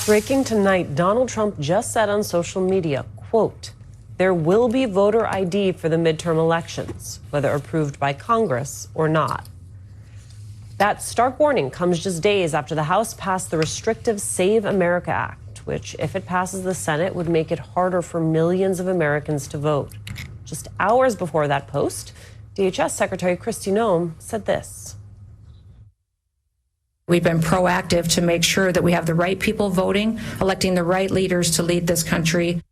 Breaking tonight, Donald Trump just said on social media, quote, "There will be voter ID for the midterm elections, whether approved by Congress or not." That stark warning comes just days after the House passed the restrictive Save America Act, which, if it passes the Senate, would make it harder for millions of Americans to vote. Just hours before that post, DHS Secretary Kristi Noem said this. We've been proactive to make sure that we have the right people voting, electing the right leaders to lead this country.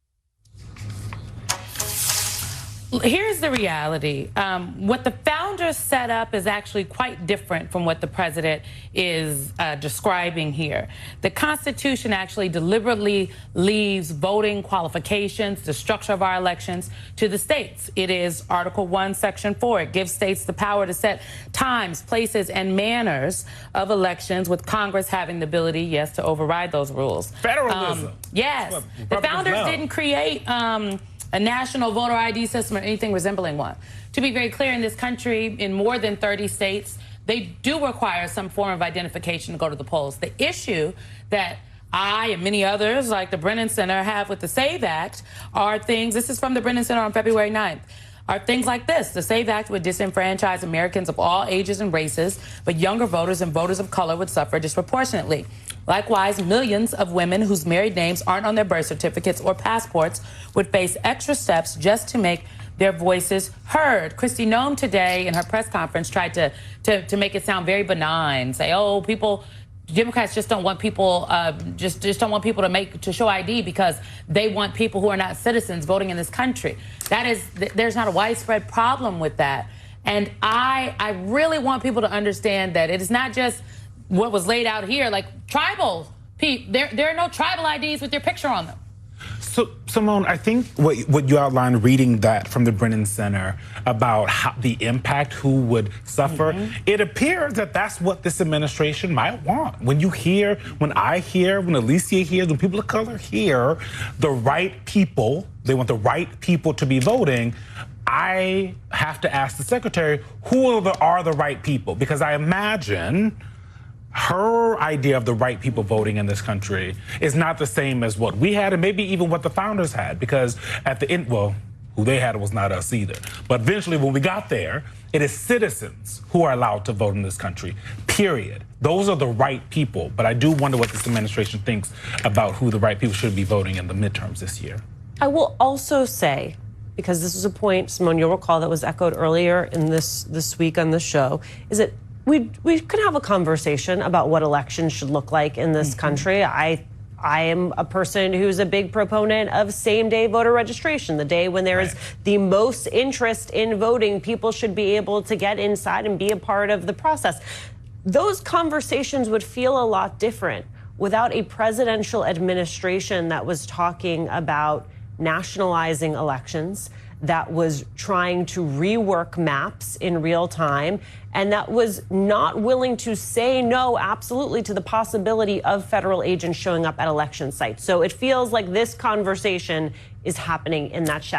Here's the reality. What the founders set up is actually quite different from what the president is describing here. The Constitution actually deliberately leaves voting qualifications, the structure of our elections, to the states. It is Article 1, Section 4. It gives states the power to set times, places, and manners of elections, with Congress having the ability, yes, to override those rules. Federalism. Yes. The founders didn't create a national voter ID system or anything resembling one. To be very clear, in this country, in more than 30 states, they do require some form of identification to go to the polls. The issue that I and many others, like the Brennan Center, have with the SAVE Act are things, this is from the Brennan Center on February 9th, are things like this. The SAVE Act would disenfranchise Americans of all ages and races, but younger voters and voters of color would suffer disproportionately. Likewise, millions of women whose married names aren't on their birth certificates or passports would face extra steps just to make their voices heard. Kristi Noem today in her press conference tried to make it sound very benign, say, oh, Democrats just don't want people, just don't want people to show ID because they want people who are not citizens voting in this country. There's not a widespread problem with that. And I really want people to understand that it is not just what was laid out here, like tribal, Pete, there are no tribal IDs with your picture on them. So, Simone, I think what you outlined reading that from the Brennan Center about how the impact, who would suffer, it appears that that's what this administration might want. When I hear, when Alicia hears, when people of color hear the right people, they want the right people to be voting, I have to ask the secretary, who are the right people? Because I imagine her idea of the right people voting in this country is not the same as what we had and maybe even what the founders had, because at the end, well, who they had was not us either. But eventually when we got there, it is citizens who are allowed to vote in this country, period. Those are the right people. But I do wonder what this administration thinks about who the right people should be voting in the midterms this year. I will also say, because this was a point, Simone, you'll recall, that was echoed earlier in this week on the show, is that we could have a conversation about what elections should look like in this country. I am a person who's a big proponent of same-day voter registration. The day when there is the most interest in voting, people should be able to get inside and be a part of the process. Those conversations would feel a lot different without a presidential administration that was talking about nationalizing elections, that was trying to rework maps in real time, and that was not willing to say no, absolutely, to the possibility of federal agents showing up at election sites. So it feels like this conversation is happening in that shadow.